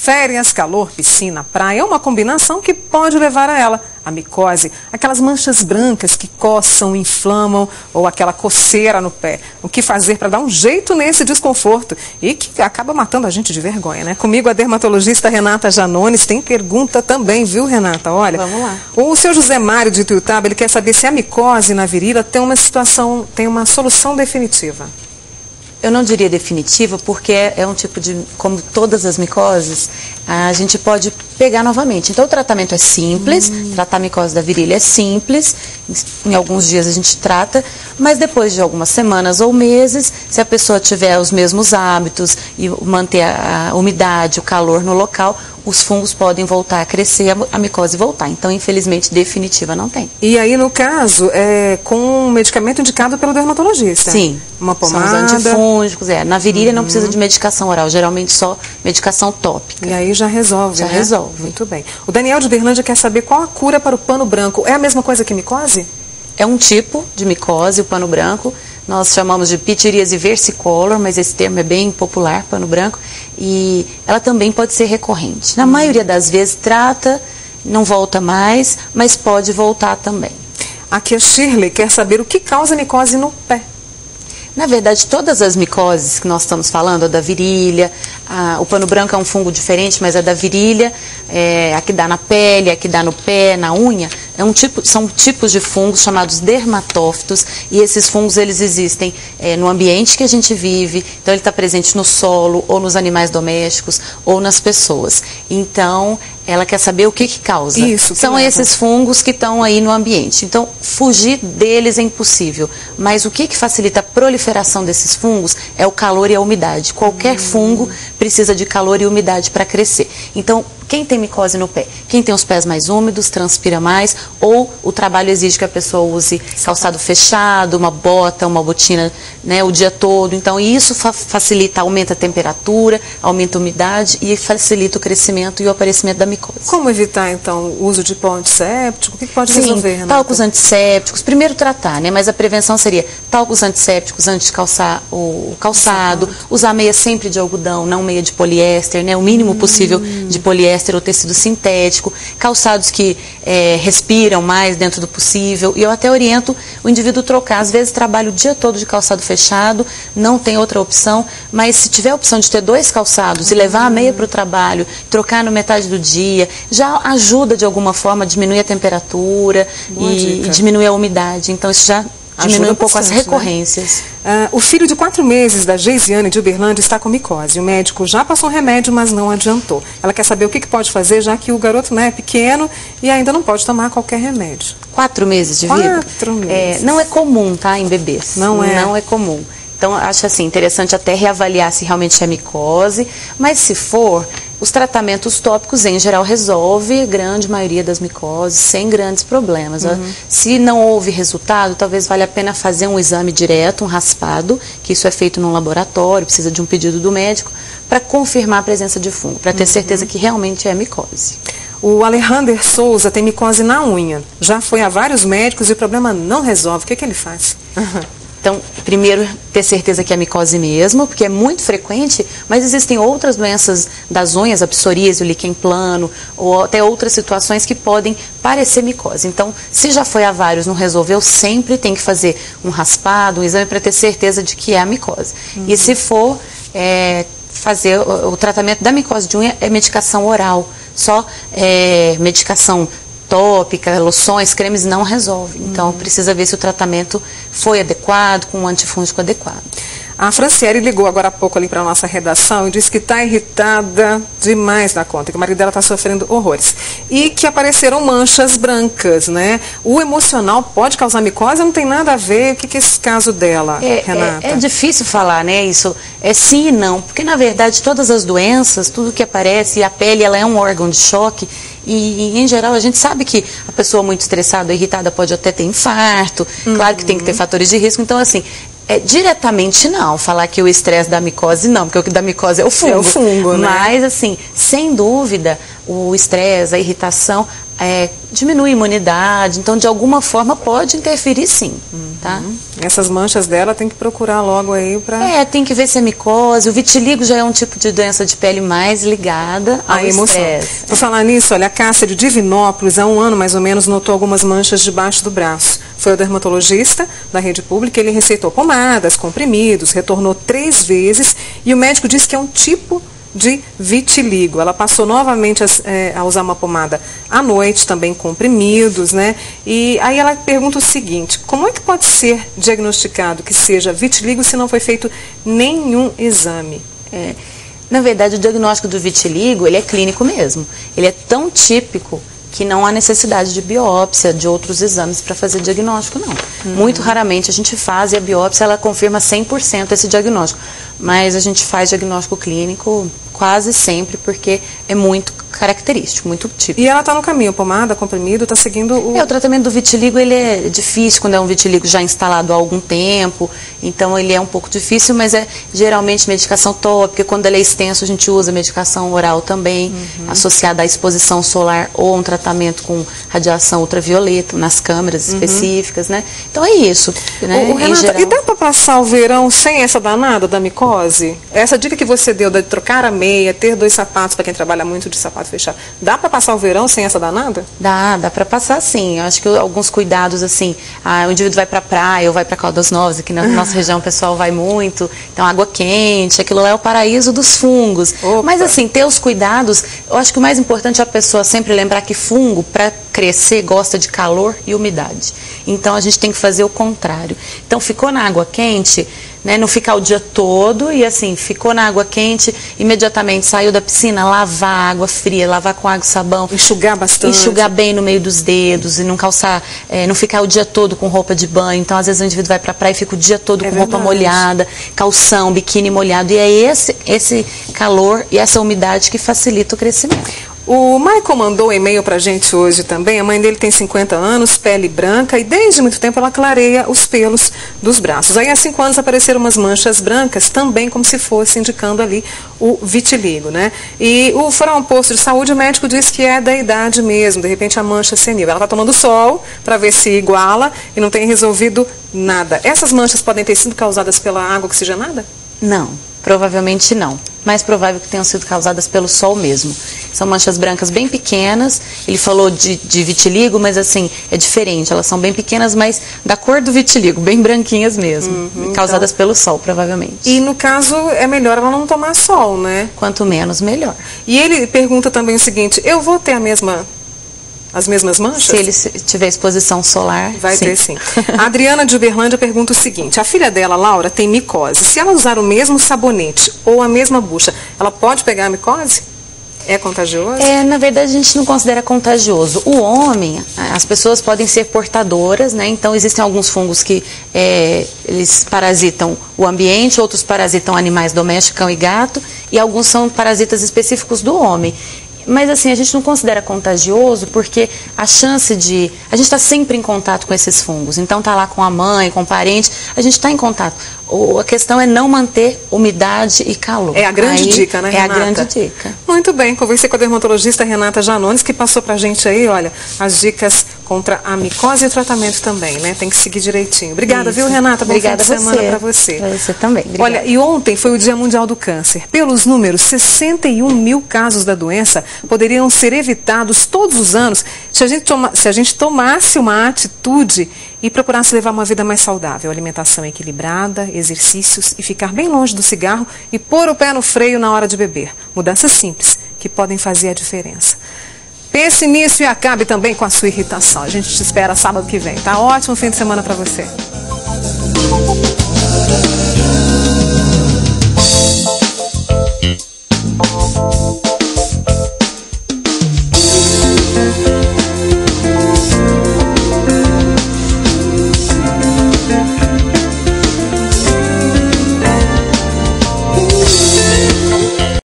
Férias, calor, piscina, praia é uma combinação que pode levar a ela. A micose, aquelas manchas brancas que coçam, inflamam ou aquela coceira no pé. O que fazer para dar um jeito nesse desconforto e que acaba matando a gente de vergonha, né? Comigo a dermatologista Renata Janones tem pergunta também, viu, Renata? Olha, vamos lá. O seu José Mário de Ituiutaba, ele quer saber se a micose na virilha tem uma solução definitiva. Eu não diria definitiva, porque é um tipo de, como todas as micoses, a gente pode pegar novamente. Então o tratamento é simples, tratar a micose da virilha é simples, em alguns dias a gente trata, mas depois de algumas semanas ou meses, se a pessoa tiver os mesmos hábitos e manter a umidade, o calor no local, os fungos podem voltar a crescer, a micose voltar. Então, infelizmente, definitiva não tem. E aí, no caso, é com um medicamento indicado pelo dermatologista? Sim. Uma pomada? São os antifúngicos, Na virilha não precisa de medicação oral, geralmente só medicação tópica. E aí já resolve, Já né? resolve. Muito bem. O Daniel de Berlândia quer saber qual a cura para o pano branco. É a mesma coisa que micose? É um tipo de micose, o pano branco. Nós chamamos de pitiríase versicolor, mas esse termo é bem popular, pano branco. E ela também pode ser recorrente. Na maioria das vezes trata, não volta mais, mas pode voltar também. Aqui a Shirley quer saber o que causa micose no pé. Na verdade, todas as micoses que nós estamos falando, a da virilha, o pano branco é um fungo diferente, mas a da virilha, a que dá na pele, a que dá no pé, na unha, são tipos de fungos chamados dermatófitos, e esses fungos eles existem no ambiente que a gente vive, então ele está presente no solo, ou nos animais domésticos, ou nas pessoas. Então, ela quer saber o que causa. Isso, são esses fungos que estão aí no ambiente. Então, fugir deles é impossível. Mas o que facilita a proliferação desses fungos é o calor e a umidade. Qualquer fungo precisa de calor e umidade para crescer. Então, quem tem micose no pé? Quem tem os pés mais úmidos, transpira mais, ou o trabalho exige que a pessoa use calçado fechado, uma bota, uma botina, o dia todo. Então, isso facilita, aumenta a temperatura, aumenta a umidade e facilita o crescimento e o aparecimento da micose. Como evitar, então, o uso de pó antisséptico? O que pode resolver, Renata? Talcos antissépticos. Primeiro tratar, mas a prevenção seria talcos antissépticos antes de calçar o calçado, usar meia sempre de algodão, não meia de poliéster, o mínimo possível de poliéster ou tecido sintético, calçados que respiram mais dentro do possível, e eu até oriento o indivíduo trocar, às vezes trabalha o dia todo de calçado fechado, não tem outra opção, mas se tiver a opção de ter 2 calçados e levar a meia para o trabalho, trocar no metade do dia, já ajuda de alguma forma a diminuir a temperatura e diminuir a umidade, então isso já diminui um pouco as recorrências. O filho de 4 meses da Geisiane de Uberlândia está com micose. O médico já passou remédio, mas não adiantou. Ela quer saber o que pode fazer, já que o garoto é pequeno e ainda não pode tomar qualquer remédio. 4 meses de vida? 4 meses. Não é comum, em bebês. Não é? Não é comum. Então, acho assim, interessante até reavaliar se realmente é micose, mas se for, os tratamentos tópicos, em geral, resolve a grande maioria das micoses sem grandes problemas. Se não houve resultado, talvez valha a pena fazer um exame direto, um raspado, que isso é feito num laboratório, precisa de um pedido do médico, para confirmar a presença de fungo, para ter certeza que realmente é micose. O Alejandro Souza tem micose na unha. Já foi a vários médicos e o problema não resolve. O que ele faz? Então, primeiro, ter certeza que é micose mesmo, porque é muito frequente, mas existem outras doenças das unhas, a psoríase, o líquen plano, ou até outras situações que podem parecer micose. Então, se já foi a vários, não resolveu, sempre tem que fazer um raspado, um exame para ter certeza de que é a micose. E se for fazer o tratamento da micose de unha, é medicação oral. Só medicação tópica, loções, cremes não resolve. Então, precisa ver se o tratamento foi adequado, com um antifúngico adequado. A Franciele ligou agora há pouco ali para a nossa redação e disse que está irritada demais da conta, que o marido dela está sofrendo horrores. E que apareceram manchas brancas, O emocional pode causar micose? Não tem nada a ver? O que é esse caso dela, Renata? É difícil falar, Isso é sim e não, porque na verdade todas as doenças, tudo que aparece, a pele ela é um órgão de choque, e em geral a gente sabe que a pessoa muito estressada ou irritada pode até ter infarto, claro que tem que ter fatores de risco, então assim, diretamente não, falar que o estresse da micose não, porque o que da micose é o fungo. É o fungo, Mas assim, sem dúvida, o estresse, a irritação diminui a imunidade, então de alguma forma pode interferir sim, tá? Essas manchas dela tem que procurar logo aí para... tem que ver se é micose. O vitiligo já é um tipo de doença de pele mais ligada ao estresse. Por falar nisso, olha, a Cássia de Divinópolis, há 1 ano mais ou menos, notou algumas manchas debaixo do braço. Foi ao dermatologista da rede pública, ele receitou pomadas, comprimidos, retornou 3 vezes e o médico disse que é um tipo de vitiligo. Ela passou novamente a usar uma pomada à noite, também comprimidos, né? E aí ela pergunta o seguinte: como é que pode ser diagnosticado que seja vitiligo se não foi feito nenhum exame? Na verdade, o diagnóstico do vitiligo, ele é clínico mesmo. Ele é tão típico que não há necessidade de biópsia, de outros exames para fazer diagnóstico, não. Muito raramente a gente faz e a biópsia ela confirma 100% esse diagnóstico. Mas a gente faz diagnóstico clínico quase sempre porque é muito característico, muito típico. E ela está no caminho, pomada, comprimido, está seguindo o... O tratamento do vitiligo ele é difícil quando é um vitiligo já instalado há algum tempo, então ele é um pouco difícil, mas é geralmente medicação tópica. Quando ele é extenso a gente usa medicação oral também, associada à exposição solar ou um tratamento com radiação ultravioleta nas câmeras específicas, né? Então é isso, né? Renata, e dá para passar o verão sem essa danada da micose? Essa dica que você deu de trocar a meia, ter 2 sapatos para quem trabalha muito de sapato fechado, dá para passar o verão sem essa danada? Dá para passar sim. Eu acho que alguns cuidados assim, o indivíduo vai para a praia ou vai para Caldas Novas, aqui na nossa região o pessoal vai muito, então água quente, aquilo lá é o paraíso dos fungos. Opa. Mas assim, ter os cuidados, eu acho que o mais importante é a pessoa sempre lembrar que fungo, para crescer, gosta de calor e umidade. Então a gente tem que fazer o contrário. Então ficou na água quente, né, não ficar o dia todo e assim, ficou na água quente, imediatamente saiu da piscina, lavar água fria, lavar com água e sabão. Enxugar bastante. Enxugar bem no meio dos dedos e não calçar, não ficar o dia todo com roupa de banho. Então às vezes o indivíduo vai para a praia e fica o dia todo com roupa molhada, calção, biquíni molhado. E é esse calor e essa umidade que facilita o crescimento. O Michael mandou um e-mail pra gente hoje também. A mãe dele tem 50 anos, pele branca e desde muito tempo ela clareia os pelos dos braços. Aí há 5 anos apareceram umas manchas brancas, também como se fosse indicando ali o vitiligo, né? E foram a um posto de saúde, o médico disse que é da idade mesmo, de repente a mancha senil. Ela está tomando sol para ver se iguala e não tem resolvido nada. Essas manchas podem ter sido causadas pela água oxigenada? Não, provavelmente não. Mais provável que tenham sido causadas pelo sol mesmo. São manchas brancas bem pequenas. Ele falou de vitiligo, mas assim, é diferente. Elas são bem pequenas, mas da cor do vitiligo, bem branquinhas mesmo. Causadas pelo sol, provavelmente. E no caso, é melhor ela não tomar sol, né? Quanto menos, melhor. E ele pergunta também o seguinte: eu vou ter as mesmas manchas? Se ele tiver exposição solar, vai ter sim. A Adriana de Uberlândia pergunta o seguinte: a filha dela, Laura, tem micose. Se ela usar o mesmo sabonete ou a mesma bucha, ela pode pegar a micose? É contagioso? Na verdade, a gente não considera contagioso. O homem, as pessoas podem ser portadoras, né? Então, existem alguns fungos que eles parasitam o ambiente, outros parasitam animais domésticos, cão e gato, e alguns são parasitas específicos do homem. Mas assim, a gente não considera contagioso porque a chance de... A gente está sempre em contato com esses fungos. Então está lá com a mãe, com o parente, a gente está em contato. A questão é não manter umidade e calor. É a grande dica, né, Renata? É a grande dica. Muito bem, conversei com a dermatologista Renata Janones, que passou pra gente aí, olha, as dicas contra a micose e o tratamento também, né? Tem que seguir direitinho. Obrigada, viu, Renata? Bom fim de semana para você. Para você também. Obrigada. Olha, e ontem foi o Dia Mundial do Câncer. Pelos números, 61 mil casos da doença poderiam ser evitados todos os anos se a gente tomasse uma atitude e procurasse levar uma vida mais saudável, alimentação equilibrada, exercícios e ficar bem longe do cigarro e pôr o pé no freio na hora de beber. Mudanças simples que podem fazer a diferença. Pense nisso e acabe também com a sua irritação. A gente te espera sábado que vem, tá? Ótimo fim de semana para você.